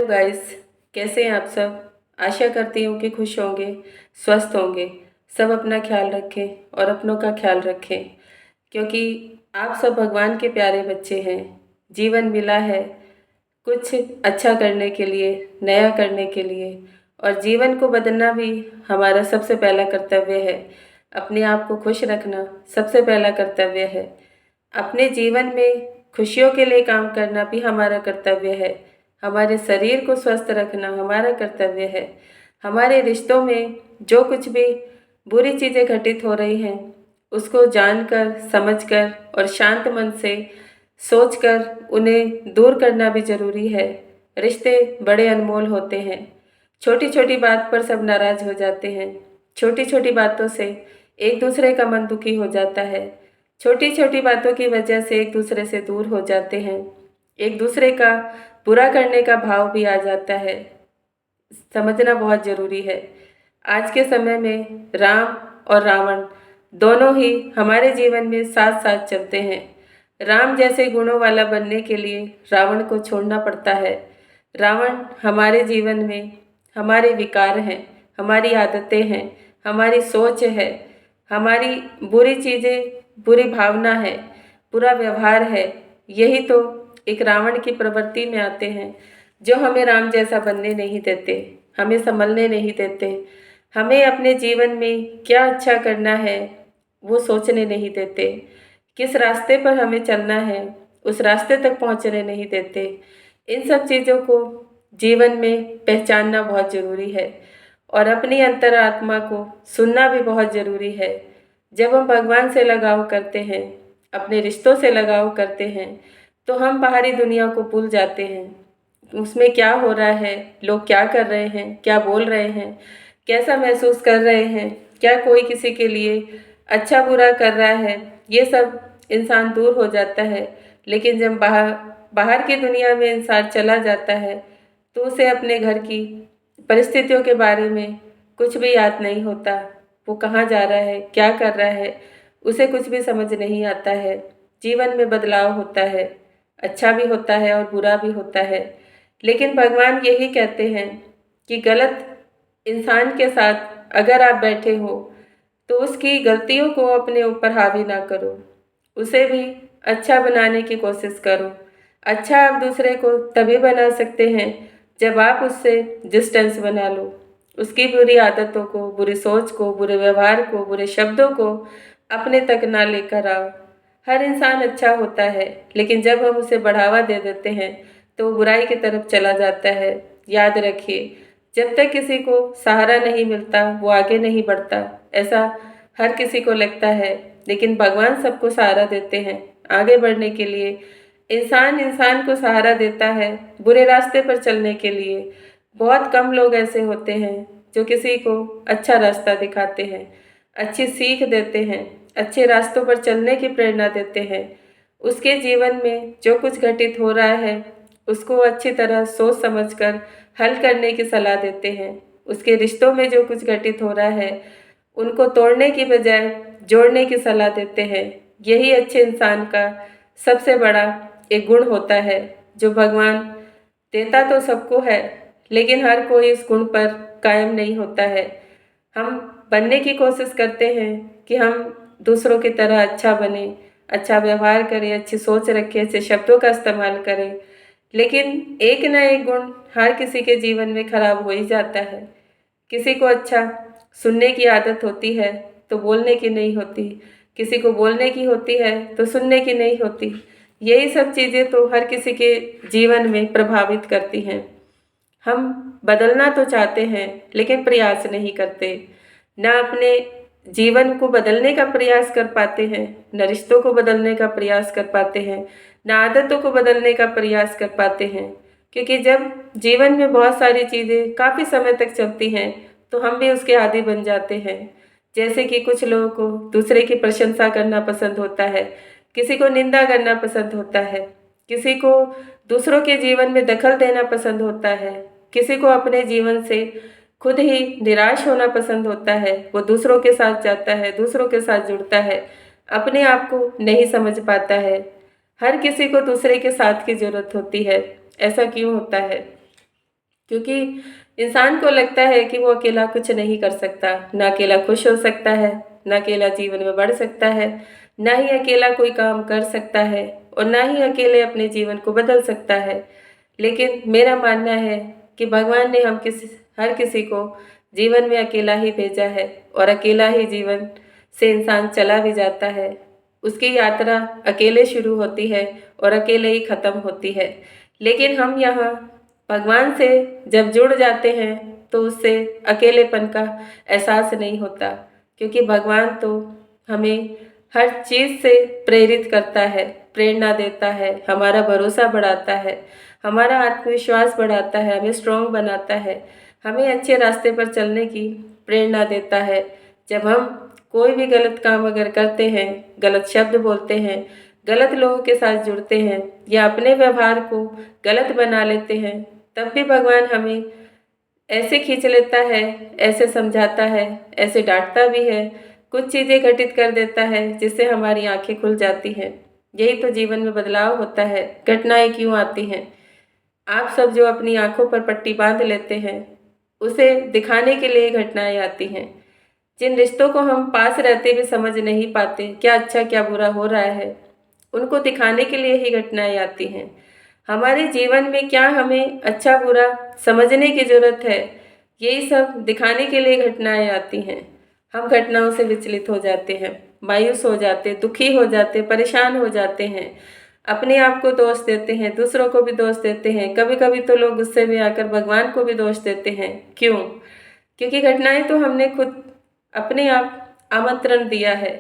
Guys, कैसे हैं आप सब। आशा करती हूँ कि खुश होंगे, स्वस्थ होंगे। सब अपना ख्याल रखें और अपनों का ख्याल रखें, क्योंकि आप सब भगवान के प्यारे बच्चे हैं। जीवन मिला है कुछ अच्छा करने के लिए, नया करने के लिए, और जीवन को बदलना भी हमारा सबसे पहला कर्तव्य है। अपने आप को खुश रखना सबसे पहला कर्तव्य है। अपने जीवन में खुशियों के लिए काम करना भी हमारा कर्तव्य है। हमारे शरीर को स्वस्थ रखना हमारा कर्तव्य है। हमारे रिश्तों में जो कुछ भी बुरी चीज़ें घटित हो रही हैं, उसको जानकर, समझकर और शांत मन से सोचकर उन्हें दूर करना भी ज़रूरी है। रिश्ते बड़े अनमोल होते हैं। छोटी छोटी बात पर सब नाराज़ हो जाते हैं। छोटी छोटी बातों से एक दूसरे का मन दुखी हो जाता है। छोटी छोटी बातों की वजह से एक दूसरे से दूर हो जाते हैं। एक दूसरे का बुरा करने का भाव भी आ जाता है। समझना बहुत ज़रूरी है। आज के समय में राम और रावण दोनों ही हमारे जीवन में साथ साथ चलते हैं। राम जैसे गुणों वाला बनने के लिए रावण को छोड़ना पड़ता है। रावण हमारे जीवन में हमारे विकार हैं, हमारी आदतें हैं, हमारी सोच है, हमारी बुरी चीज़ें, बुरी भावना है, बुरा व्यवहार है। यही तो एक रावण की प्रवृत्ति में आते हैं, जो हमें राम जैसा बनने नहीं देते, हमें संभलने नहीं देते, हमें अपने जीवन में क्या अच्छा करना है वो सोचने नहीं देते, किस रास्ते पर हमें चलना है उस रास्ते तक पहुंचने नहीं देते। इन सब चीज़ों को जीवन में पहचानना बहुत ज़रूरी है और अपनी अंतरात्मा को सुनना भी बहुत ज़रूरी है। जब हम भगवान से लगाव करते हैं, अपने रिश्तों से लगाव करते हैं, तो हम बाहरी दुनिया को भूल जाते हैं। उसमें क्या हो रहा है, लोग क्या कर रहे हैं, क्या बोल रहे हैं, कैसा महसूस कर रहे हैं, क्या कोई किसी के लिए अच्छा बुरा कर रहा है, ये सब इंसान दूर हो जाता है। लेकिन जब बाहर बाहर की दुनिया में इंसान चला जाता है, तो उसे अपने घर की परिस्थितियों के बारे में कुछ भी याद नहीं होता। वो कहाँ जा रहा है, क्या कर रहा है, उसे कुछ भी समझ नहीं आता है। जीवन में बदलाव होता है, अच्छा भी होता है और बुरा भी होता है। लेकिन भगवान यही कहते हैं कि गलत इंसान के साथ अगर आप बैठे हो तो उसकी गलतियों को अपने ऊपर हावी ना करो, उसे भी अच्छा बनाने की कोशिश करो। अच्छा आप दूसरे को तभी बना सकते हैं जब आप उससे डिस्टेंस बना लो। उसकी बुरी आदतों को, बुरी सोच को, बुरे व्यवहार को, बुरे शब्दों को अपने तक ना लेकर आओ। हर इंसान अच्छा होता है, लेकिन जब हम उसे बढ़ावा दे देते हैं तो वो बुराई की तरफ चला जाता है। याद रखिए, जब तक किसी को सहारा नहीं मिलता वो आगे नहीं बढ़ता, ऐसा हर किसी को लगता है। लेकिन भगवान सबको सहारा देते हैं आगे बढ़ने के लिए। इंसान इंसान को सहारा देता है बुरे रास्ते पर चलने के लिए। बहुत कम लोग ऐसे होते हैं जो किसी को अच्छा रास्ता दिखाते हैं, अच्छी सीख देते हैं, अच्छे रास्तों पर चलने की प्रेरणा देते हैं। उसके जीवन में जो कुछ घटित हो रहा है उसको अच्छी तरह सोच समझकर हल करने की सलाह देते हैं। उसके रिश्तों में जो कुछ घटित हो रहा है उनको तोड़ने की बजाय जोड़ने की सलाह देते हैं। यही अच्छे इंसान का सबसे बड़ा एक गुण होता है, जो भगवान देता तो सबको है, लेकिन हर कोई इस गुण पर कायम नहीं होता है। हम बनने की कोशिश करते हैं कि हम दूसरों की तरह अच्छा बने, अच्छा व्यवहार करें, अच्छी सोच रखें, अच्छे शब्दों का इस्तेमाल करें। लेकिन एक ना एक गुण हर किसी के जीवन में खराब हो ही जाता है। किसी को अच्छा सुनने की आदत होती है तो बोलने की नहीं होती, किसी को बोलने की होती है तो सुनने की नहीं होती। यही सब चीज़ें तो हर किसी के जीवन में प्रभावित करती हैं। हम बदलना तो चाहते हैं लेकिन प्रयास नहीं करते, ना अपने जीवन को बदलने का प्रयास कर पाते हैं, न रिश्तों को बदलने का प्रयास कर पाते हैं, न आदतों को बदलने का प्रयास कर पाते हैं। क्योंकि जब जीवन में बहुत सारी चीज़ें काफ़ी समय तक चलती हैं तो हम भी उसके आदी बन जाते हैं। जैसे कि कुछ लोगों को दूसरे की प्रशंसा करना पसंद होता है, किसी को निंदा करना पसंद होता है, किसी को दूसरों के जीवन में दखल देना पसंद होता है, किसी को अपने जीवन से खुद ही निराश होना पसंद होता है। वो दूसरों के साथ जाता है, दूसरों के साथ जुड़ता है, अपने आप को नहीं समझ पाता है। हर किसी को दूसरे के साथ की ज़रूरत होती है। ऐसा क्यों होता है? क्योंकि इंसान को लगता है कि वो अकेला कुछ नहीं कर सकता, ना अकेला खुश हो सकता है, ना अकेला जीवन में बढ़ सकता है, ना ही अकेला कोई काम कर सकता है और ना ही अकेले अपने जीवन को बदल सकता है। लेकिन मेरा मानना है कि भगवान ने हर किसी को जीवन में अकेला ही भेजा है और अकेला ही जीवन से इंसान चला भी जाता है। उसकी यात्रा अकेले शुरू होती है और अकेले ही ख़त्म होती है। लेकिन हम यहाँ भगवान से जब जुड़ जाते हैं तो उससे अकेलेपन का एहसास नहीं होता, क्योंकि भगवान तो हमें हर चीज़ से प्रेरित करता है, प्रेरणा देता है, हमारा भरोसा बढ़ाता है, हमारा आत्मविश्वास बढ़ाता है, हमें स्ट्रॉन्ग बनाता है, हमें अच्छे रास्ते पर चलने की प्रेरणा देता है। जब हम कोई भी गलत काम अगर करते हैं, गलत शब्द बोलते हैं, गलत लोगों के साथ जुड़ते हैं या अपने व्यवहार को गलत बना लेते हैं, तब भी भगवान हमें ऐसे खींच लेता है, ऐसे समझाता है, ऐसे डांटता भी है, कुछ चीज़ें घटित कर देता है जिससे हमारी आंखें खुल जाती हैं। यही तो जीवन में बदलाव होता है। घटनाएं क्यों आती हैं? आप सब जो अपनी आंखों पर पट्टी बांध लेते हैं, उसे दिखाने के लिए घटनाएं आती हैं। जिन रिश्तों को हम पास रहते भी समझ नहीं पाते क्या अच्छा क्या बुरा हो रहा है, उनको दिखाने के लिए ही घटनाएं आती हैं। हमारे जीवन में क्या हमें अच्छा बुरा समझने की ज़रूरत है, यही सब दिखाने के लिए घटनाएं आती हैं। हम घटनाओं से विचलित हो जाते हैं, मायूस हो जाते, दुखी हो जाते, परेशान हो जाते हैं, अपने आप को दोष देते हैं, दूसरों को भी दोष देते हैं। कभी कभी तो लोग गुस्से में आकर भगवान को भी दोष देते हैं। क्यों? क्योंकि घटनाएं तो हमने खुद अपने आप आमंत्रण दिया है।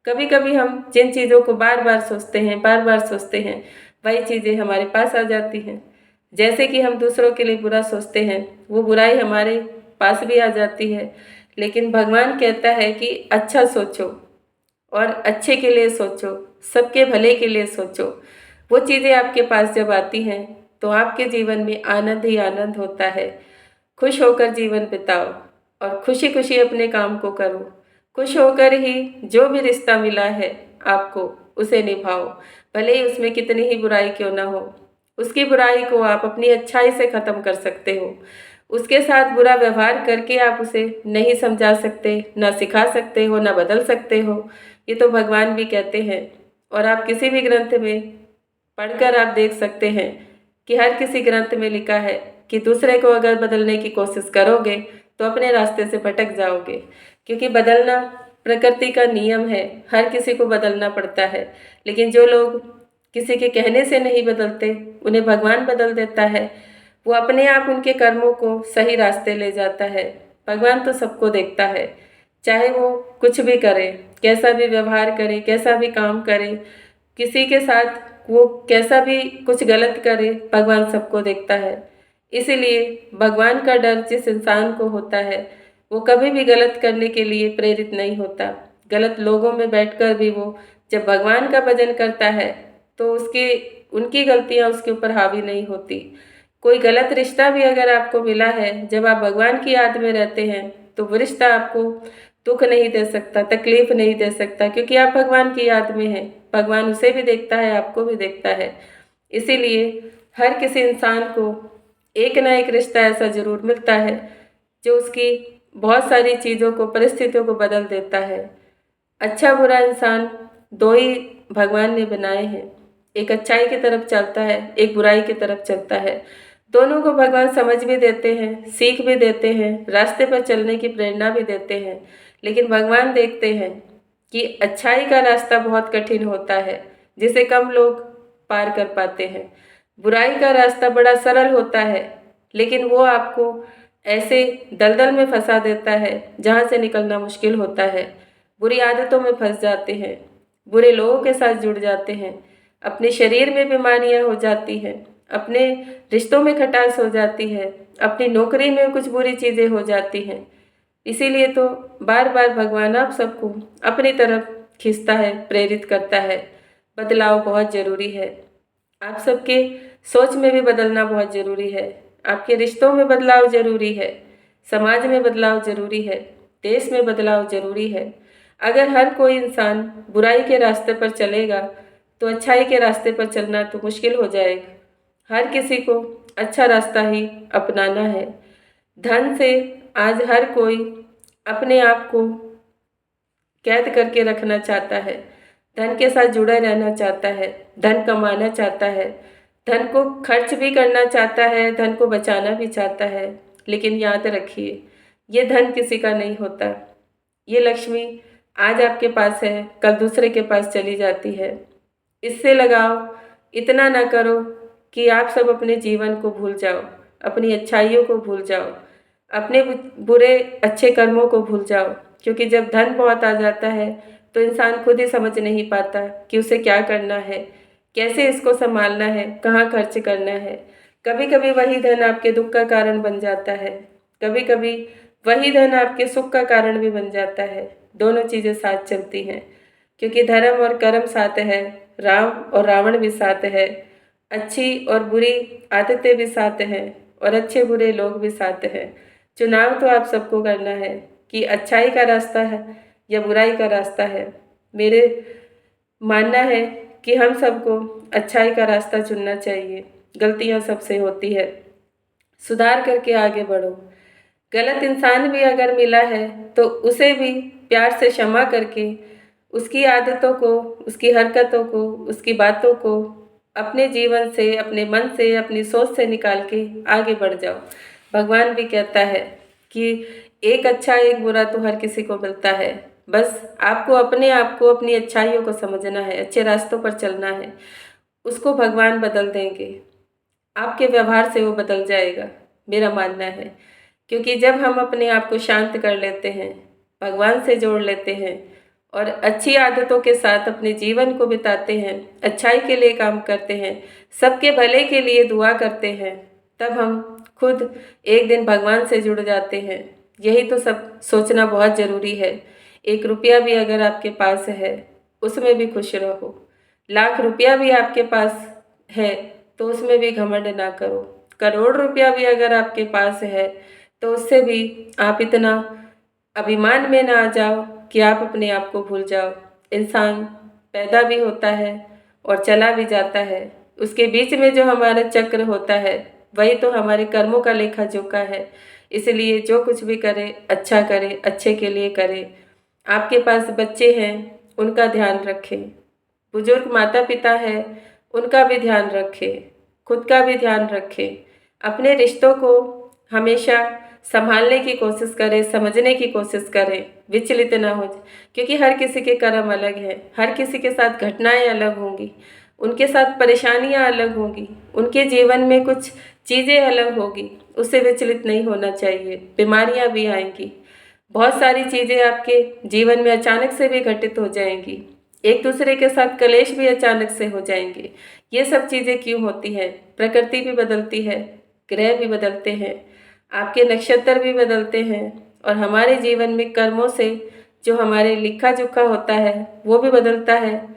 कभी कभी हम जिन चीज़ों को बार बार सोचते हैं, वही चीज़ें हमारे पास आ जाती हैं। जैसे कि हम दूसरों के लिए बुरा सोचते हैं, वो बुराई हमारे पास भी आ जाती है। लेकिन भगवान कहता है कि अच्छा सोचो और अच्छे के लिए सोचो, सबके भले के लिए सोचो। वो चीज़ें आपके पास जब आती हैं तो आपके जीवन में आनंद ही आनंद होता है। खुश होकर जीवन बिताओ और खुशी खुशी अपने काम को करो। खुश होकर ही जो भी रिश्ता मिला है आपको, उसे निभाओ, भले ही उसमें कितनी ही बुराई क्यों ना हो। उसकी बुराई को आप अपनी अच्छाई से ख़त्म कर सकते हो। उसके साथ बुरा व्यवहार करके आप उसे नहीं समझा सकते, ना सिखा सकते हो, ना बदल सकते हो। ये तो भगवान भी कहते हैं और आप किसी भी ग्रंथ में पढ़कर आप देख सकते हैं कि हर किसी ग्रंथ में लिखा है कि दूसरे को अगर बदलने की कोशिश करोगे तो अपने रास्ते से भटक जाओगे, क्योंकि बदलना प्रकृति का नियम है, हर किसी को बदलना पड़ता है। लेकिन जो लोग किसी के कहने से नहीं बदलते, उन्हें भगवान बदल देता है। वो अपने आप उनके कर्मों को सही रास्ते ले जाता है। भगवान तो सबको देखता है, चाहे वो कुछ भी करे, कैसा भी व्यवहार करे, कैसा भी काम करे, किसी के साथ वो कैसा भी कुछ गलत करे, भगवान सबको देखता है। इसीलिए भगवान का डर जिस इंसान को होता है, वो कभी भी गलत करने के लिए प्रेरित नहीं होता। गलत लोगों में बैठकर भी वो जब भगवान का भजन करता है तो उनकी गलतियाँ उसके ऊपर हावी नहीं होती। कोई गलत रिश्ता भी अगर आपको मिला है, जब आप भगवान की याद में रहते हैं, तो वो रिश्ता आपको दुख नहीं दे सकता, तकलीफ नहीं दे सकता, क्योंकि आप भगवान की याद में हैं। भगवान उसे भी देखता है, आपको भी देखता है। इसीलिए हर किसी इंसान को एक ना एक रिश्ता ऐसा ज़रूर मिलता है जो उसकी बहुत सारी चीज़ों को, परिस्थितियों को बदल देता है। अच्छा बुरा इंसान दो ही भगवान ने बनाए हैं, एक अच्छाई की तरफ चलता है, एक बुराई की तरफ चलता है। दोनों को भगवान समझ भी देते हैं, सीख भी देते हैं, रास्ते पर चलने की प्रेरणा भी देते हैं। लेकिन भगवान देखते हैं कि अच्छाई का रास्ता बहुत कठिन होता है, जिसे कम लोग पार कर पाते हैं। बुराई का रास्ता बड़ा सरल होता है, लेकिन वो आपको ऐसे दलदल में फंसा देता है जहाँ से निकलना मुश्किल होता है। बुरी आदतों में फंस जाते हैं, बुरे लोगों के साथ जुड़ जाते हैं, अपने शरीर में बीमारियां हो जाती हैं, अपने रिश्तों में खटास हो जाती है, अपनी नौकरी में कुछ बुरी चीज़ें हो जाती हैं। इसीलिए तो बार बार भगवान आप सबको अपनी तरफ खींचता है, प्रेरित करता है। बदलाव बहुत ज़रूरी है। आप सबके सोच में भी बदलना बहुत ज़रूरी है। आपके रिश्तों में बदलाव ज़रूरी है, समाज में बदलाव ज़रूरी है, देश में बदलाव ज़रूरी है। अगर हर कोई इंसान बुराई के रास्ते पर चलेगा तो अच्छाई के रास्ते पर चलना तो मुश्किल हो जाएगा। हर किसी को अच्छा रास्ता ही अपनाना है। धन से आज हर कोई अपने आप को कैद करके रखना चाहता है, धन के साथ जुड़ा रहना चाहता है, धन कमाना चाहता है, धन को खर्च भी करना चाहता है, धन को बचाना भी चाहता है। लेकिन याद रखिए, ये धन किसी का नहीं होता। ये लक्ष्मी आज आपके पास है, कल दूसरे के पास चली जाती है। इससे लगाव इतना ना करो कि आप सब अपने जीवन को भूल जाओ, अपनी अच्छाइयों को भूल जाओ, अपने बुरे अच्छे कर्मों को भूल जाओ। क्योंकि जब धन बहुत आ जाता है तो इंसान खुद ही समझ नहीं पाता कि उसे क्या करना है, कैसे इसको संभालना है, कहाँ खर्च करना है। कभी कभी वही धन आपके दुख का कारण बन जाता है, कभी कभी वही धन आपके सुख का कारण भी बन जाता है। दोनों चीज़ें साथ चलती हैं, क्योंकि धर्म और कर्म साथ है, राम और रावण भी साथ है, अच्छी और बुरी आदतें भी साथ हैं और अच्छे बुरे लोग भी साथ हैं। चुनाव तो आप सबको करना है कि अच्छाई का रास्ता है या बुराई का रास्ता है। मेरे मानना है कि हम सबको अच्छाई का रास्ता चुनना चाहिए। गलतियां सबसे होती है, सुधार करके आगे बढ़ो। गलत इंसान भी अगर मिला है तो उसे भी प्यार से क्षमा करके उसकी आदतों को, उसकी हरकतों को, उसकी बातों को अपने जीवन से, अपने मन से, अपनी सोच से निकाल के आगे बढ़ जाओ। भगवान भी कहता है कि एक अच्छा एक बुरा तो हर किसी को मिलता है, बस आपको अपने आप को, अपनी अच्छाइयों को समझना है, अच्छे रास्तों पर चलना है। उसको भगवान बदल देंगे, आपके व्यवहार से वो बदल जाएगा, मेरा मानना है। क्योंकि जब हम अपने आप को शांत कर लेते हैं, भगवान से जोड़ लेते हैं और अच्छी आदतों के साथ अपने जीवन को बिताते हैं, अच्छाई के लिए काम करते हैं, सबके भले के लिए दुआ करते हैं, तब हम खुद एक दिन भगवान से जुड़ जाते हैं। यही तो सब सोचना बहुत ज़रूरी है। 1 रुपया भी अगर आपके पास है उसमें भी खुश रहो, लाख रुपया भी आपके पास है तो उसमें भी घमंड ना करो, करोड़ रुपया भी अगर आपके पास है तो उससे भी आप इतना अभिमान में ना आ जाओ कि आप अपने आप को भूल जाओ। इंसान पैदा भी होता है और चला भी जाता है, उसके बीच में जो हमारा चक्र होता है वही तो हमारे कर्मों का लेखा जोखा है। इसलिए जो कुछ भी करे अच्छा करे, अच्छे के लिए करे। आपके पास बच्चे हैं, उनका ध्यान रखें, बुजुर्ग माता पिता है, उनका भी ध्यान रखें, खुद का भी ध्यान रखें। अपने रिश्तों को हमेशा संभालने की कोशिश करें, समझने की कोशिश करें, विचलित ना हो। क्योंकि हर किसी के कर्म अलग हैं, हर किसी के साथ घटनाएं अलग होंगी, उनके साथ परेशानियां अलग होंगी, उनके जीवन में कुछ चीज़ें अलग होगी। उससे विचलित नहीं होना चाहिए। बीमारियां भी आएंगी, बहुत सारी चीज़ें आपके जीवन में अचानक से भी घटित हो जाएंगी, एक दूसरे के साथ कलेश भी अचानक से हो जाएंगे। ये सब चीज़ें क्यों होती है? प्रकृति भी बदलती है, ग्रह भी बदलते हैं, आपके नक्षत्र भी बदलते हैं और हमारे जीवन में कर्मों से जो हमारे लिखा जोखा होता है वो भी बदलता है।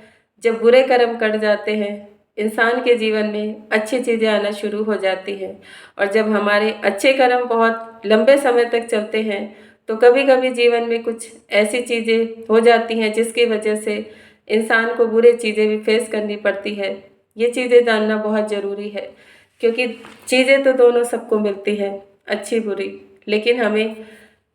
जब बुरे कर्म कट जाते हैं, इंसान के जीवन में अच्छी चीज़ें आना शुरू हो जाती हैं। और जब हमारे अच्छे कर्म बहुत लंबे समय तक चलते हैं तो कभी कभी जीवन में कुछ ऐसी चीज़ें हो जाती हैं जिसकी वजह से इंसान को बुरी चीज़ें भी फेस करनी पड़ती है। ये चीज़ें जानना बहुत ज़रूरी है, क्योंकि चीज़ें तो दोनों सबको मिलती है, अच्छी बुरी, लेकिन हमें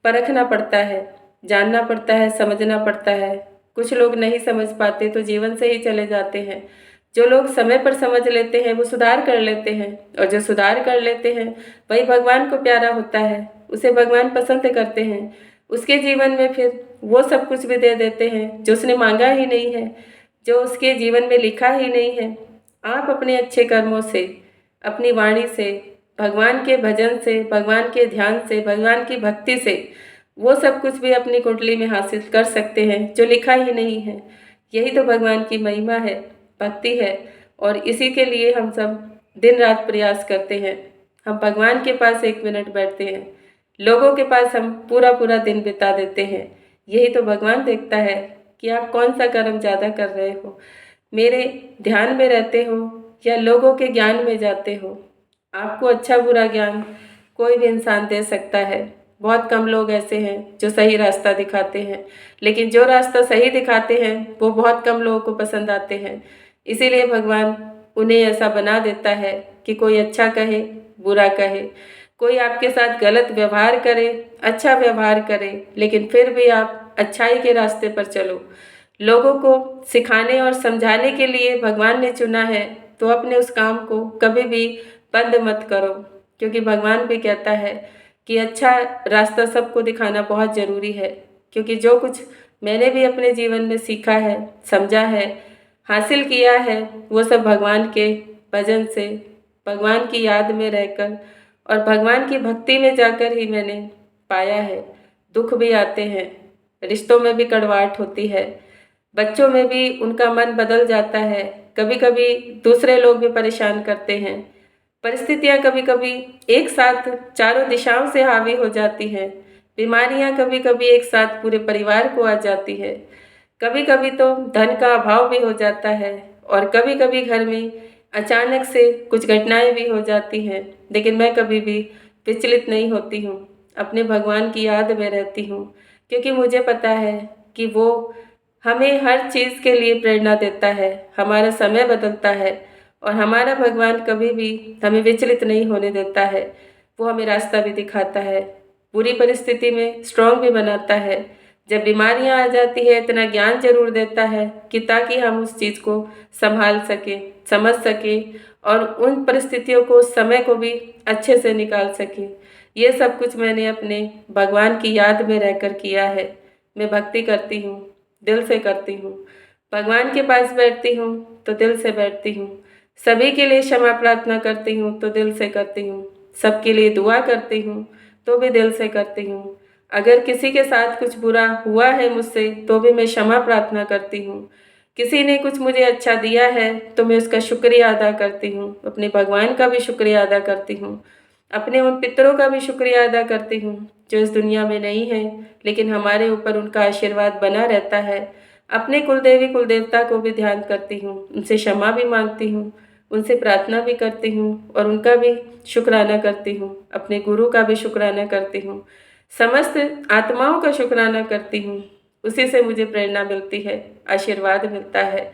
परखना पड़ता है, जानना पड़ता है, समझना पड़ता है। कुछ लोग नहीं समझ पाते तो जीवन से ही चले जाते हैं। जो लोग समय पर समझ लेते हैं वो सुधार कर लेते हैं, और जो सुधार कर लेते हैं वही भगवान को प्यारा होता है, उसे भगवान पसंद करते हैं। उसके जीवन में फिर वो सब कुछ भी दे देते हैं जो उसने मांगा ही नहीं है, जो उसके जीवन में लिखा ही नहीं है। आप अपने अच्छे कर्मों से, अपनी वाणी से, भगवान के भजन से, भगवान के ध्यान से, भगवान की भक्ति से वो सब कुछ भी अपनी कुंडली में हासिल कर सकते हैं जो लिखा ही नहीं है। यही तो भगवान की महिमा है, भक्ति है, और इसी के लिए हम सब दिन रात प्रयास करते हैं। हम भगवान के पास 1 मिनट बैठते हैं, लोगों के पास हम पूरा पूरा दिन बिता देते हैं। यही तो भगवान देखता है कि आप कौन सा कर्म ज़्यादा कर रहे हो, मेरे ध्यान में रहते हो या लोगों के ज्ञान में जाते हो। आपको अच्छा बुरा ज्ञान कोई भी इंसान दे सकता है। बहुत कम लोग ऐसे हैं जो सही रास्ता दिखाते हैं, लेकिन जो रास्ता सही दिखाते हैं वो बहुत कम लोगों को पसंद आते हैं। इसीलिए भगवान उन्हें ऐसा बना देता है कि कोई अच्छा कहे, बुरा कहे, कोई आपके साथ गलत व्यवहार करे, अच्छा व्यवहार करे, लेकिन फिर भी आप अच्छाई के रास्ते पर चलो। लोगों को सिखाने और समझाने के लिए भगवान ने चुना है, तो अपने उस काम को कभी भी बंद मत करो, क्योंकि भगवान भी कहता है कि अच्छा रास्ता सबको दिखाना बहुत ज़रूरी है। क्योंकि जो कुछ मैंने भी अपने जीवन में सीखा है, समझा है, हासिल किया है, वो सब भगवान के भजन से, भगवान की याद में रहकर और भगवान की भक्ति में जाकर ही मैंने पाया है। दुख भी आते हैं, रिश्तों में भी कड़वाहट होती है, बच्चों में भी उनका मन बदल जाता है, कभी कभी दूसरे लोग भी परेशान करते हैं, परिस्थितियाँ कभी कभी एक साथ चारों दिशाओं से हावी हो जाती हैं, बीमारियाँ कभी कभी एक साथ पूरे परिवार को आ जाती है, कभी कभी तो धन का अभाव भी हो जाता है और कभी कभी घर में अचानक से कुछ घटनाएं भी हो जाती हैं। लेकिन मैं कभी भी विचलित नहीं होती हूँ, अपने भगवान की याद में रहती हूँ, क्योंकि मुझे पता है कि वो हमें हर चीज़ के लिए प्रेरणा देता है, हमारा समय बदलता है और हमारा भगवान कभी भी हमें विचलित नहीं होने देता है। वो हमें रास्ता भी दिखाता है, बुरी परिस्थिति में स्ट्रॉन्ग भी बनाता है। जब बीमारियां आ जाती है इतना ज्ञान जरूर देता है कि ताकि हम उस चीज़ को संभाल सकें, समझ सकें और उन परिस्थितियों को, उस समय को भी अच्छे से निकाल सकें। ये सब कुछ मैंने अपने भगवान की याद में रहकर किया है। मैं भक्ति करती हूँ, दिल से करती हूँ, भगवान के पास बैठती हूँ तो दिल से बैठती हूँ, सभी के लिए क्षमा प्रार्थना करती हूँ तो दिल से करती हूँ, सबके लिए दुआ करती हूँ तो भी दिल से करती हूँ। अगर किसी के साथ कुछ बुरा हुआ है मुझसे तो भी मैं क्षमा प्रार्थना करती हूँ। किसी ने कुछ मुझे अच्छा दिया है तो मैं उसका शुक्रिया अदा करती हूँ, अपने भगवान का भी शुक्रिया अदा करती हूँ, अपने उन पितरों का भी शुक्रिया अदा करती हूँ जो इस दुनिया में नहीं है, लेकिन हमारे ऊपर उनका आशीर्वाद बना रहता है। अपने कुलदेवी कुलदेवता को भी ध्यान करती हूँ, उनसे क्षमा भी मांगती हूँ, उनसे प्रार्थना भी करती हूँ और उनका भी शुक्राना करती हूँ, अपने गुरु का भी शुक्राना करती हूँ, समस्त आत्माओं का शुक्राना करती हूँ। उसी से मुझे प्रेरणा मिलती है, आशीर्वाद मिलता है,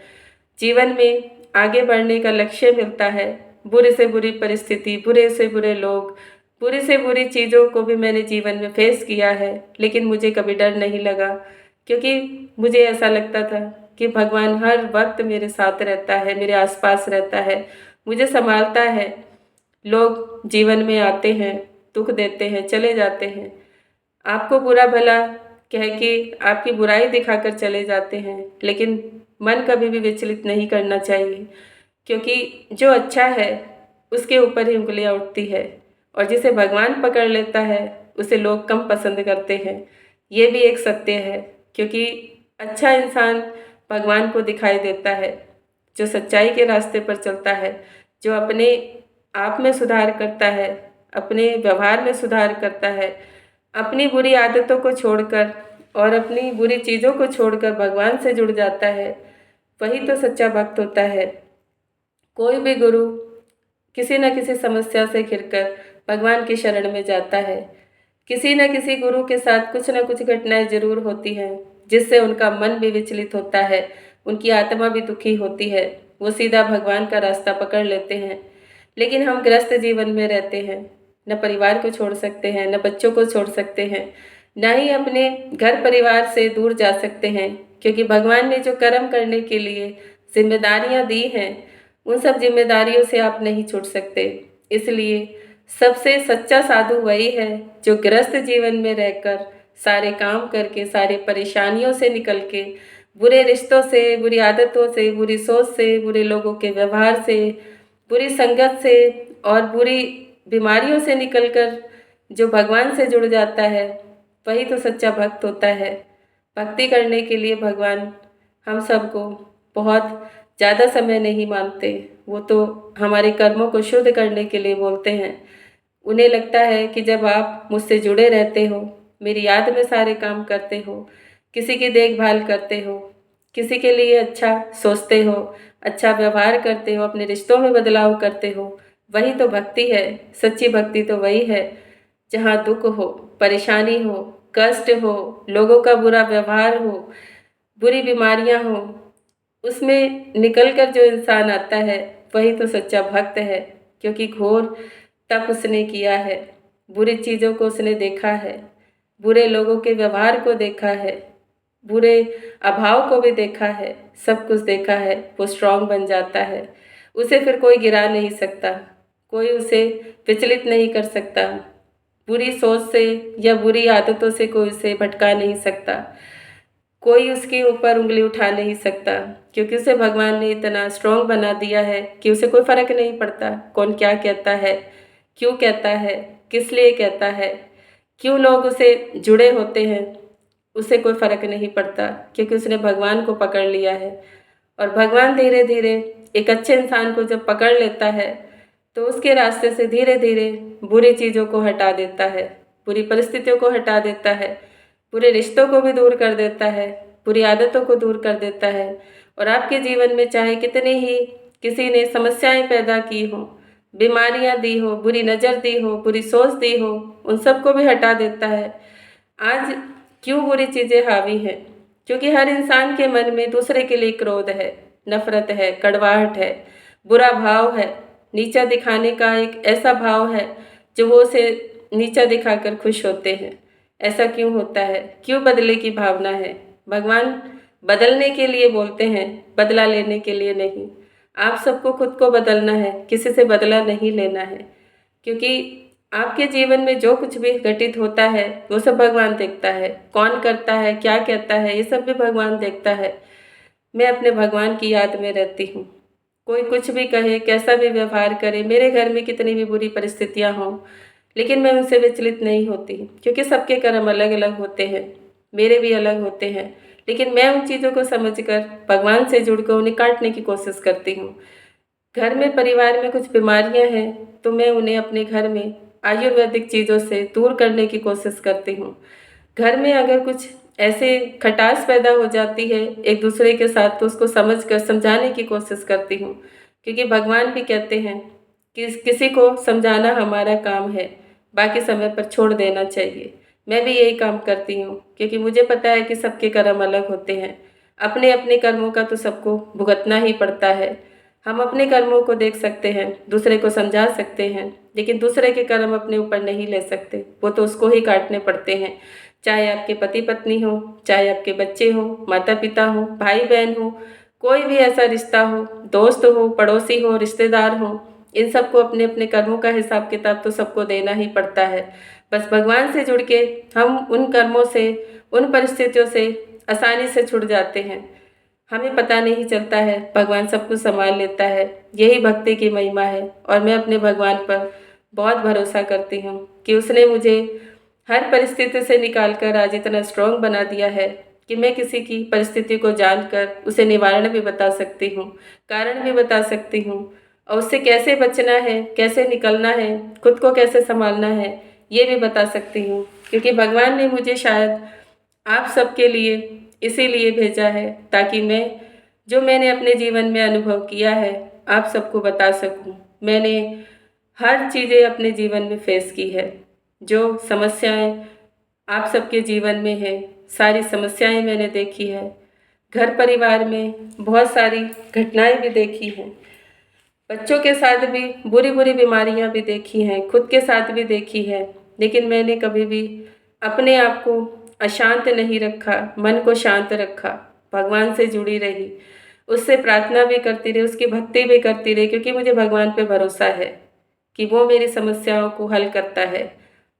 जीवन में आगे बढ़ने का लक्ष्य मिलता है। बुरे से बुरी परिस्थिति, बुरे से बुरे लोग, बुरी से बुरी चीज़ों को भी मैंने जीवन में फेस किया है, लेकिन मुझे कभी डर नहीं लगा, क्योंकि मुझे ऐसा लगता था कि भगवान हर वक्त मेरे साथ रहता है, मेरे आसपास रहता है, मुझे संभालता है। लोग जीवन में आते हैं, दुख देते हैं, चले जाते हैं, आपको बुरा भला कह के आपकी बुराई दिखाकर चले जाते हैं, लेकिन मन कभी भी विचलित नहीं करना चाहिए, क्योंकि जो अच्छा है उसके ऊपर ही उंगलियां उठती है और जिसे भगवान पकड़ लेता है उसे लोग कम पसंद करते हैं। ये भी एक सत्य है, क्योंकि अच्छा इंसान भगवान को दिखाई देता है, जो सच्चाई के रास्ते पर चलता है, जो अपने आप में सुधार करता है, अपने व्यवहार में सुधार करता है, अपनी बुरी आदतों को छोड़कर और अपनी बुरी चीज़ों को छोड़कर भगवान से जुड़ जाता है, वही तो सच्चा भक्त होता है। कोई भी गुरु किसी न किसी समस्या से घिरकर भगवान की शरण में जाता है। किसी न किसी गुरु के साथ कुछ न कुछ घटनाएं जरूर होती हैं, जिससे उनका मन भी विचलित होता है, उनकी आत्मा भी दुखी होती है, वो सीधा भगवान का रास्ता पकड़ लेते हैं। लेकिन हम गृहस्थ जीवन में रहते हैं, न परिवार को छोड़ सकते हैं, न बच्चों को छोड़ सकते हैं, न ही अपने घर परिवार से दूर जा सकते हैं, क्योंकि भगवान ने जो कर्म करने के लिए जिम्मेदारियां दी हैं, उन सब जिम्मेदारियों से आप नहीं छूट सकते। इसलिए सबसे सच्चा साधु वही है जो गृहस्थ जीवन में रहकर सारे काम करके, सारे परेशानियों से निकल के, बुरे रिश्तों से, बुरी आदतों से, बुरी सोच से, बुरे लोगों के व्यवहार से, बुरी संगत से और बुरी बीमारियों से निकलकर जो भगवान से जुड़ जाता है, वही तो सच्चा भक्त होता है। भक्ति करने के लिए भगवान हम सबको बहुत ज़्यादा समय नहीं मांगते, वो तो हमारे कर्मों को शुद्ध करने के लिए बोलते हैं। उन्हें लगता है कि जब आप मुझसे जुड़े रहते हो, मेरी याद में सारे काम करते हो, किसी की देखभाल करते हो, किसी के लिए अच्छा सोचते हो, अच्छा व्यवहार करते हो, अपने रिश्तों में बदलाव करते हो, वही तो भक्ति है। सच्ची भक्ति तो वही है जहाँ दुख हो, परेशानी हो, कष्ट हो, लोगों का बुरा व्यवहार हो, बुरी बीमारियाँ हो, उसमें निकल कर जो इंसान आता है वही तो सच्चा भक्त है। क्योंकि घोर तप उसने किया है, बुरी चीज़ों को उसने देखा है, बुरे लोगों के व्यवहार को देखा है, बुरे अभाव को भी देखा है, सब कुछ देखा है। वो स्ट्रांग बन जाता है, उसे फिर कोई गिरा नहीं सकता, कोई उसे विचलित नहीं कर सकता, बुरी सोच से या बुरी आदतों से कोई उसे भटका नहीं सकता, कोई उसके ऊपर उंगली उठा नहीं सकता, क्योंकि उसे भगवान ने इतना स्ट्रांग बना दिया है कि उसे कोई फर्क नहीं पड़ता कौन क्या कहता है, क्यों कहता है, किस लिए कहता है, क्यों लोग उसे जुड़े होते हैं, उसे कोई फर्क नहीं पड़ता, क्योंकि उसने भगवान को पकड़ लिया है। और भगवान धीरे धीरे एक अच्छे इंसान को जब पकड़ लेता है तो उसके रास्ते से धीरे धीरे बुरी चीज़ों को हटा देता है, बुरी परिस्थितियों को हटा देता है, बुरे रिश्तों को भी दूर कर देता है, बुरी आदतों को दूर कर देता है। और आपके जीवन में चाहे कितनी ही किसी ने समस्याएं पैदा की हो, बीमारियां दी हो, बुरी नज़र दी हो, बुरी सोच दी हो, उन सबको भी हटा देता है। आज क्यों बुरी चीज़ें हावी हैं? क्योंकि हर इंसान के मन में दूसरे के लिए क्रोध है, नफरत है, कड़वाहट है, बुरा भाव है, नीचा दिखाने का एक ऐसा भाव है जो वो उसे नीचा दिखाकर खुश होते हैं। ऐसा क्यों होता है? क्यों बदले की भावना है? भगवान बदलने के लिए बोलते हैं, बदला लेने के लिए नहीं। आप सबको खुद को बदलना है, किसी से बदला नहीं लेना है, क्योंकि आपके जीवन में जो कुछ भी घटित होता है वो सब भगवान देखता है। कौन करता है, क्या कहता है, ये सब भी भगवान देखता है। मैं अपने भगवान की याद में रहती हूँ। कोई कुछ भी कहे, कैसा भी व्यवहार करे, मेरे घर में कितनी भी बुरी परिस्थितियाँ हों, लेकिन मैं उनसे विचलित नहीं होती, क्योंकि सबके कर्म अलग अलग होते हैं, मेरे भी अलग होते हैं। लेकिन मैं उन चीज़ों को समझकर भगवान से जुड़कर उन्हें काटने की कोशिश करती हूँ। घर में, परिवार में कुछ बीमारियां हैं तो मैं उन्हें अपने घर में आयुर्वेदिक चीज़ों से दूर करने की कोशिश करती हूँ। घर में अगर कुछ ऐसे खटास पैदा हो जाती है एक दूसरे के साथ तो उसको समझकर समझाने की कोशिश करती हूँ, क्योंकि भगवान भी कहते हैं कि किसी को समझाना हमारा काम है, बाकी समय पर छोड़ देना चाहिए। मैं भी यही काम करती हूँ, क्योंकि मुझे पता है कि सबके कर्म अलग होते हैं। अपने अपने कर्मों का तो सबको भुगतना ही पड़ता है। हम अपने कर्मों को देख सकते हैं, दूसरे को समझा सकते हैं, लेकिन दूसरे के कर्म अपने ऊपर नहीं ले सकते, वो तो उसको ही काटने पड़ते हैं। चाहे आपके पति पत्नी हो, चाहे आपके बच्चे हो, माता पिता हो, भाई बहन हो, कोई भी ऐसा रिश्ता हो, दोस्त हो, पड़ोसी हो, रिश्तेदार हो, इन सबको अपने अपने कर्मों का हिसाब किताब तो सबको देना ही पड़ता है। बस भगवान से जुड़ के हम उन कर्मों से, उन परिस्थितियों से आसानी से छुट जाते हैं। हमें पता नहीं चलता है, भगवान सब कुछ संभाल लेता है। यही भक्ति की महिमा है। और मैं अपने भगवान पर बहुत भरोसा करती हूँ कि उसने मुझे हर परिस्थिति से निकालकर आज इतना स्ट्रांग बना दिया है कि मैं किसी की परिस्थिति को जानकर उसे निवारण भी बता सकती हूँ, कारण भी बता सकती हूँ, और उससे कैसे बचना है, कैसे निकलना है, खुद को कैसे संभालना है, ये भी बता सकती हूँ। क्योंकि भगवान ने मुझे शायद आप सबके लिए इसीलिए भेजा है, ताकि मैं जो मैंने अपने जीवन में अनुभव किया है आप सबको बता सकूं। मैंने हर चीज़ें अपने जीवन में फेस की है। जो समस्याएं आप सबके जीवन में है, सारी समस्याएं मैंने देखी है। घर परिवार में बहुत सारी घटनाएं भी देखी हैं, बच्चों के साथ भी बुरी बुरी बीमारियां भी देखी हैं, खुद के साथ भी देखी है। लेकिन मैंने कभी भी अपने आप को अशांत नहीं रखा, मन को शांत रखा, भगवान से जुड़ी रही, उससे प्रार्थना भी करती रही, उसकी भक्ति भी करती रही, क्योंकि मुझे भगवान पे भरोसा है कि वो मेरी समस्याओं को हल करता है,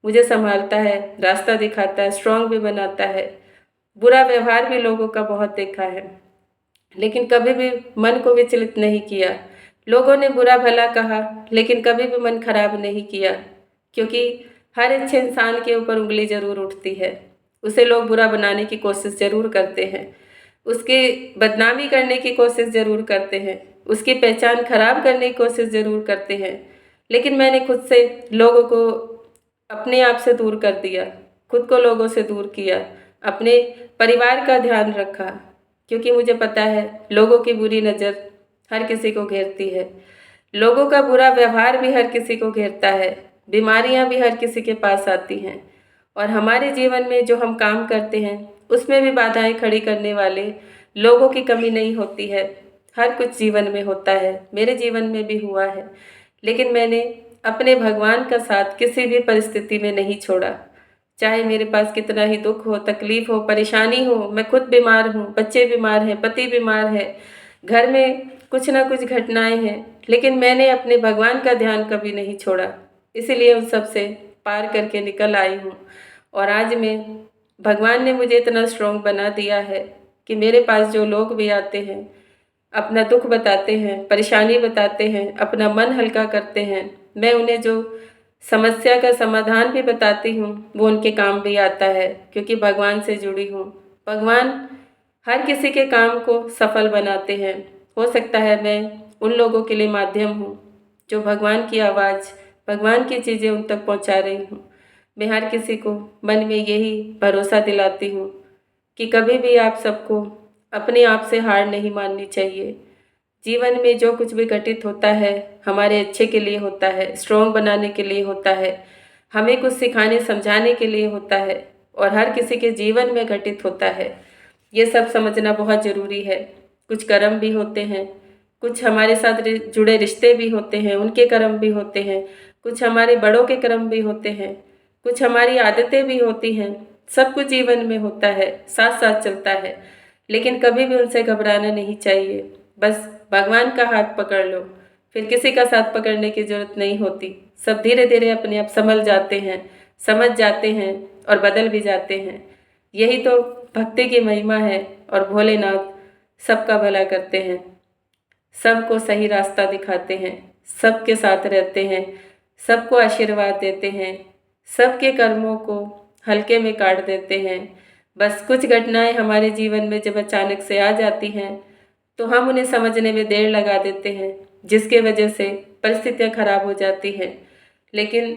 मुझे संभालता है, रास्ता दिखाता है, स्ट्रांग भी बनाता है। बुरा व्यवहार भी लोगों का बहुत देखा है, लेकिन कभी भी मन को विचलित नहीं किया। लोगों ने बुरा भला कहा, लेकिन कभी भी मन खराब नहीं किया, क्योंकि हर अच्छे इंसान के ऊपर उंगली जरूर उठती है। उसे लोग बुरा बनाने की कोशिश जरूर करते हैं, उसकी बदनामी करने की कोशिश जरूर करते हैं, उसकी पहचान खराब करने की कोशिश जरूर करते हैं। लेकिन मैंने खुद से लोगों को अपने आप से दूर कर दिया, खुद को लोगों से दूर किया, अपने परिवार का ध्यान रखा, क्योंकि मुझे पता है लोगों की बुरी नज़र हर किसी को घेरती है, लोगों का बुरा व्यवहार भी हर किसी को घेरता है, बीमारियां भी हर किसी के पास आती हैं। और हमारे जीवन में जो हम काम करते हैं उसमें भी बाधाएं खड़ी करने वाले लोगों की कमी नहीं होती है। हर कुछ जीवन में होता है, मेरे जीवन में भी हुआ है, लेकिन मैंने अपने भगवान का साथ किसी भी परिस्थिति में नहीं छोड़ा। चाहे मेरे पास कितना ही दुख हो, तकलीफ हो, परेशानी हो, मैं खुद बीमार हूँ, बच्चे बीमार हैं, पति बीमार है, घर में कुछ ना कुछ घटनाएं हैं, लेकिन मैंने अपने भगवान का ध्यान कभी नहीं छोड़ा। इसीलिए उन सब से पार करके निकल आई हूँ। और आज मैं भगवान ने मुझे इतना स्ट्रॉन्ग बना दिया है कि मेरे पास जो लोग भी आते हैं, अपना दुख बताते हैं, परेशानी बताते हैं, अपना मन हल्का करते हैं, मैं उन्हें जो समस्या का समाधान भी बताती हूँ वो उनके काम भी आता है, क्योंकि भगवान से जुड़ी हूँ। भगवान हर किसी के काम को सफल बनाते हैं। हो सकता है मैं उन लोगों के लिए माध्यम हूँ जो भगवान की आवाज़, भगवान की चीज़ें उन तक पहुँचा रही हूँ। मैं हर किसी को मन में यही भरोसा दिलाती हूँ कि कभी भी आप सबको अपने आप से हार नहीं माननी चाहिए। जीवन में जो कुछ भी घटित होता है हमारे अच्छे के लिए होता है, स्ट्रॉन्ग बनाने के लिए होता है, हमें कुछ सिखाने समझाने के लिए होता है, और हर किसी के जीवन में घटित होता है। ये सब समझना बहुत ज़रूरी है। कुछ कर्म भी होते हैं, कुछ हमारे साथ जुड़े रिश्ते भी होते हैं, उनके कर्म भी होते हैं, कुछ हमारे बड़ों के कर्म भी होते हैं, कुछ हमारी आदतें भी होती हैं। सब कुछ जीवन में होता है, साथ साथ चलता है, लेकिन कभी भी उनसे घबराना नहीं चाहिए। बस भगवान का हाथ पकड़ लो, फिर किसी का साथ पकड़ने की जरूरत नहीं होती। सब धीरे धीरे अपने आप संभल जाते हैं, समझ जाते हैं और बदल भी जाते हैं। यही तो भक्ति की महिमा है। और भोलेनाथ सबका भला करते हैं, सबको सही रास्ता दिखाते हैं, सबके साथ रहते हैं, सबको आशीर्वाद देते हैं, सबके कर्मों को हल्के में काट देते हैं। बस कुछ घटनाएं हमारे जीवन में जब अचानक से आ जाती हैं तो हम उन्हें समझने में देर लगा देते हैं, जिसके वजह से परिस्थितियां खराब हो जाती हैं। लेकिन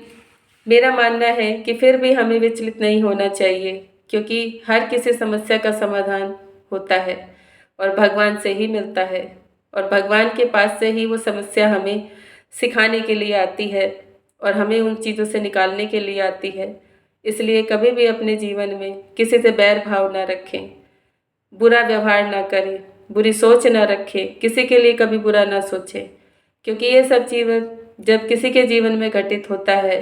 मेरा मानना है कि फिर भी हमें विचलित नहीं होना चाहिए, क्योंकि हर किसी समस्या का समाधान होता है और भगवान से ही मिलता है, और भगवान के पास से ही वो समस्या हमें सिखाने के लिए आती है और हमें उन चीज़ों से निकालने के लिए आती है। इसलिए कभी भी अपने जीवन में किसी से बैर भाव ना रखें, बुरा व्यवहार ना करें, बुरी सोच ना रखें, किसी के लिए कभी बुरा ना सोचें, क्योंकि ये सब जीवन जब किसी के जीवन में घटित होता है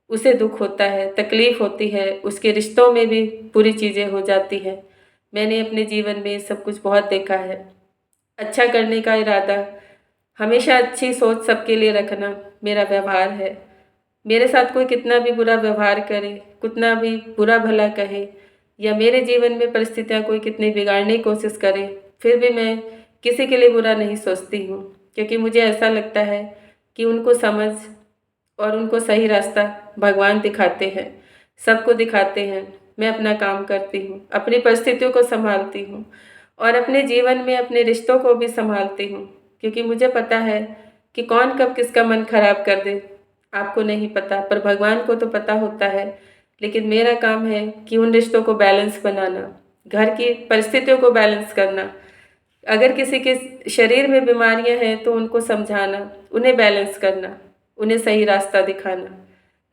उसे दुख होता है, तकलीफ़ होती है, उसके रिश्तों में भी बुरी चीज़ें हो जाती हैं। मैंने अपने जीवन में ये सब कुछ बहुत देखा है। अच्छा करने का इरादा, हमेशा अच्छी सोच सबके लिए रखना मेरा व्यवहार है। मेरे साथ कोई कितना भी बुरा व्यवहार करे, कितना भी बुरा भला कहे, या मेरे जीवन में परिस्थितियाँ कोई कितनी बिगाड़ने की कोशिश करे, फिर भी मैं किसी के लिए बुरा नहीं सोचती हूँ, क्योंकि मुझे ऐसा लगता है कि उनको समझ और उनको सही रास्ता भगवान दिखाते हैं, सबको दिखाते हैं। मैं अपना काम करती हूँ, अपनी परिस्थितियों को संभालती हूँ और अपने जीवन में अपने रिश्तों को भी संभालती हूँ, क्योंकि मुझे पता है कि कौन कब किसका मन खराब कर दे आपको नहीं पता, पर भगवान को तो पता होता है। लेकिन मेरा काम है कि उन रिश्तों को बैलेंस बनाना, घर की परिस्थितियों को बैलेंस करना। अगर किसी के शरीर में बीमारियां हैं तो उनको समझाना, उन्हें बैलेंस करना, उन्हें सही रास्ता दिखाना।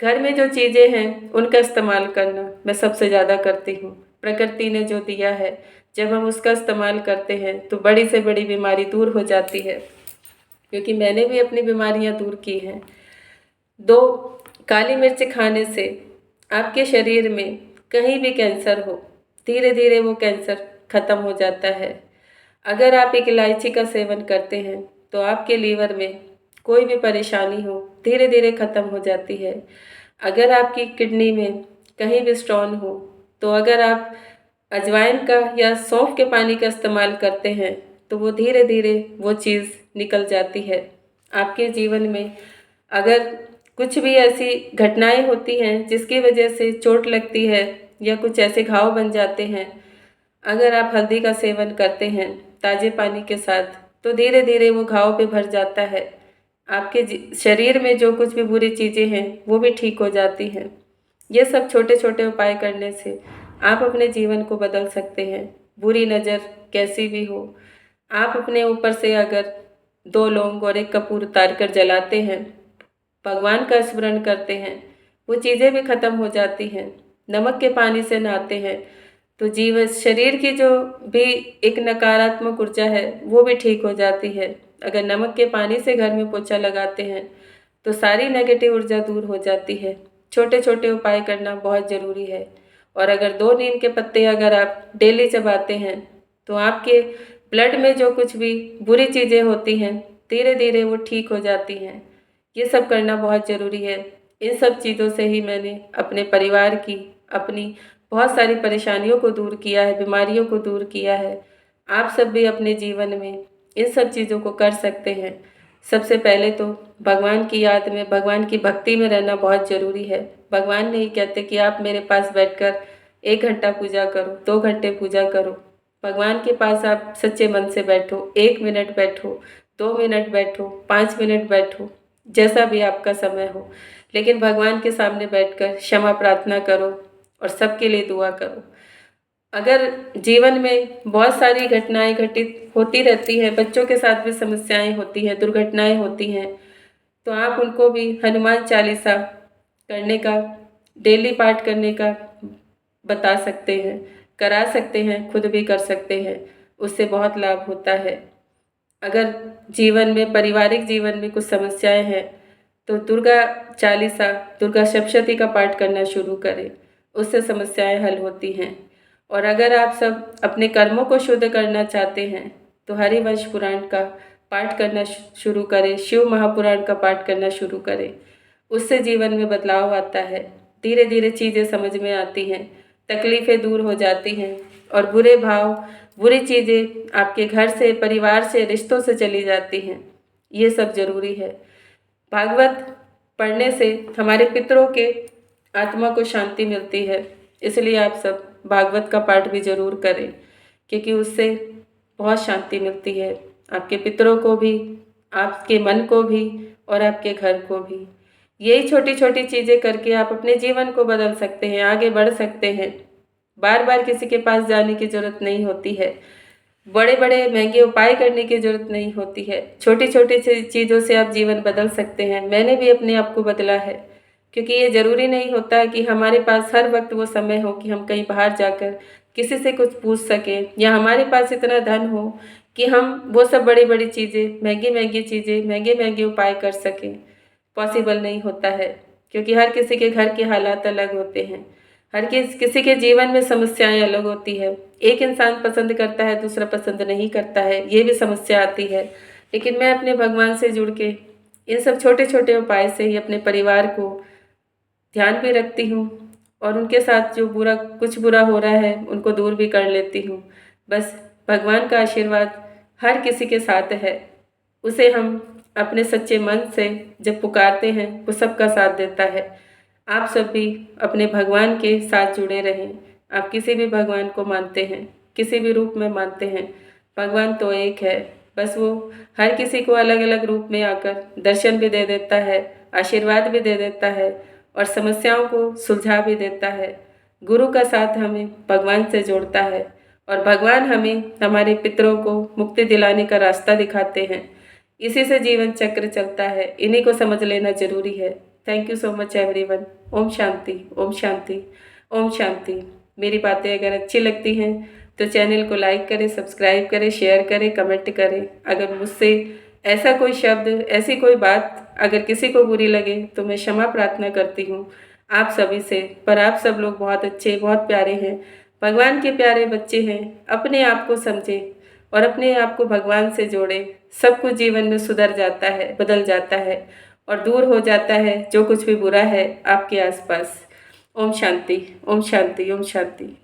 घर में जो चीज़ें हैं उनका इस्तेमाल करना मैं सबसे ज़्यादा करती हूँ। प्रकृति ने जो दिया है जब हम उसका इस्तेमाल करते हैं तो बड़ी से बड़ी बीमारी दूर हो जाती है, क्योंकि मैंने भी अपनी बीमारियाँ दूर की हैं। 2 काली मिर्च खाने से आपके शरीर में कहीं भी कैंसर हो, धीरे धीरे वो कैंसर खत्म हो जाता है। अगर आप एक इलायची का सेवन करते हैं तो आपके लीवर में कोई भी परेशानी हो धीरे धीरे ख़त्म हो जाती है। अगर आपकी किडनी में कहीं भी स्टोन हो तो अगर आप अजवाइन का या सौंफ के पानी का इस्तेमाल करते हैं तो वो धीरे धीरे वो चीज़ निकल जाती है। आपके जीवन में अगर कुछ भी ऐसी घटनाएं होती हैं जिसकी वजह से चोट लगती है या कुछ ऐसे घाव बन जाते हैं, अगर आप हल्दी का सेवन करते हैं ताज़े पानी के साथ तो धीरे धीरे वो घाव पे भर जाता है। आपके शरीर में जो कुछ भी बुरी चीज़ें हैं वो भी ठीक हो जाती हैं। ये सब छोटे छोटे उपाय करने से आप अपने जीवन को बदल सकते हैं। बुरी नज़र कैसी भी हो, आप अपने ऊपर से अगर 2 लौंग और 1 कपूर उतार कर जलाते हैं, भगवान का स्मरण करते हैं, वो चीज़ें भी ख़त्म हो जाती हैं। नमक के पानी से नहाते हैं तो जीवन शरीर की जो भी एक नकारात्मक ऊर्जा है वो भी ठीक हो जाती है। अगर नमक के पानी से घर में पोछा लगाते हैं तो सारी नेगेटिव ऊर्जा दूर हो जाती है। छोटे छोटे उपाय करना बहुत ज़रूरी है। और अगर 2 नीम के पत्ते अगर आप डेली चबाते हैं तो आपके ब्लड में जो कुछ भी बुरी चीज़ें होती हैं धीरे धीरे वो ठीक हो जाती हैं। ये सब करना बहुत ज़रूरी है। इन सब चीज़ों से ही मैंने अपने परिवार की, अपनी बहुत सारी परेशानियों को दूर किया है, बीमारियों को दूर किया है। आप सब भी अपने जीवन में इन सब चीज़ों को कर सकते हैं। सबसे पहले तो भगवान की याद में, भगवान की भक्ति में रहना बहुत ज़रूरी है। भगवान नहीं कहते कि आप मेरे पास बैठकर 1 घंटा पूजा करो, 2 घंटे पूजा करो। भगवान के पास आप सच्चे मन से बैठो, 1 मिनट बैठो, 2 मिनट बैठो, 5 मिनट बैठो, जैसा भी आपका समय हो। लेकिन भगवान के सामने बैठकर क्षमा प्रार्थना करो और सबके लिए दुआ करो। अगर जीवन में बहुत सारी घटनाएं घटित होती रहती हैं, बच्चों के साथ भी समस्याएं होती हैं, दुर्घटनाएं होती हैं, तो आप उनको भी हनुमान चालीसा करने का, डेली पाठ करने का बता सकते हैं, करा सकते हैं, खुद भी कर सकते हैं। उससे बहुत लाभ होता है। अगर जीवन में, पारिवारिक जीवन में कुछ समस्याएं हैं तो दुर्गा चालीसा, दुर्गा सप्तशती का पाठ करना शुरू करें, उससे समस्याएं हल होती हैं। और अगर आप सब अपने कर्मों को शुद्ध करना चाहते हैं तो हरिवंश पुराण का पाठ करना शुरू करें, शिव महापुराण का पाठ करना शुरू करें। उससे जीवन में बदलाव आता है, धीरे धीरे चीज़ें समझ में आती हैं, तकलीफ़ें दूर हो जाती हैं और बुरे भाव, बुरी चीज़ें आपके घर से, परिवार से, रिश्तों से चली जाती हैं। ये सब ज़रूरी है। भागवत पढ़ने से हमारे पितरों के आत्मा को शांति मिलती है, इसलिए आप सब भागवत का पाठ भी ज़रूर करें, क्योंकि उससे बहुत शांति मिलती है, आपके पितरों को भी, आपके मन को भी और आपके घर को भी। यही छोटी छोटी चीज़ें करके आप अपने जीवन को बदल सकते हैं, आगे बढ़ सकते हैं। बार बार किसी के पास जाने की ज़रूरत नहीं होती है, बड़े बड़े महंगे उपाय करने की ज़रूरत नहीं होती है। छोटी छोटी चीज़ों से आप जीवन बदल सकते हैं। मैंने भी अपने आप को बदला है, क्योंकि ये ज़रूरी नहीं होता कि हमारे पास हर वक्त वो समय हो कि हम कहीं बाहर जाकर किसी से कुछ पूछ सकें, या हमारे पास इतना धन हो कि हम वो सब बड़ी बड़ी चीज़ें, महंगी महंगी चीज़ें, महंगे महंगे उपाय कर सकें। पॉसिबल नहीं होता है, क्योंकि हर किसी के घर के हालात अलग होते हैं, हर किसी के जीवन में समस्याएं अलग होती है। एक इंसान पसंद करता है, दूसरा पसंद नहीं करता है, ये भी समस्या आती है। लेकिन मैं अपने भगवान से जुड़ के इन सब छोटे छोटे उपाय से ही अपने परिवार को ध्यान भी रखती हूँ और उनके साथ जो कुछ बुरा हो रहा है उनको दूर भी कर लेती हूँ। बस भगवान का आशीर्वाद हर किसी के साथ है, उसे हम अपने सच्चे मन से जब पुकारते हैं वो सबका साथ देता है। आप सब भी अपने भगवान के साथ जुड़े रहें। आप किसी भी भगवान को मानते हैं, किसी भी रूप में मानते हैं, भगवान तो एक है। बस वो हर किसी को अलग अलग रूप में आकर दर्शन भी दे देता है, आशीर्वाद भी दे देता है और समस्याओं को सुलझा भी देता है। गुरु का साथ हमें भगवान से जोड़ता है और भगवान हमें हमारे पितरों को मुक्ति दिलाने का रास्ता दिखाते हैं। इसी से जीवन चक्र चलता है, इन्हीं को समझ लेना जरूरी है। Thank you so much everyone. Om Shanti, Om Shanti, Om Shanti. मेरी बातें अगर अच्छी लगती हैं तो चैनल को लाइक करें, सब्सक्राइब करें, शेयर करें, कमेंट करें। अगर मुझसे ऐसा कोई शब्द, ऐसी कोई बात अगर किसी को बुरी लगे तो मैं क्षमा प्रार्थना करती हूँ आप सभी से। पर आप सब लोग बहुत अच्छे, बहुत प्यारे हैं, भगवान के प्यारे बच्चे हैं। अपने आप को समझें और अपने आप को भगवान से जोड़ें। सब कुछ जीवन में सुधर जाता है, बदल जाता है और दूर हो जाता है जो कुछ भी बुरा है आपके आसपास। ओम शांति, ओम शांति, ओम शांति।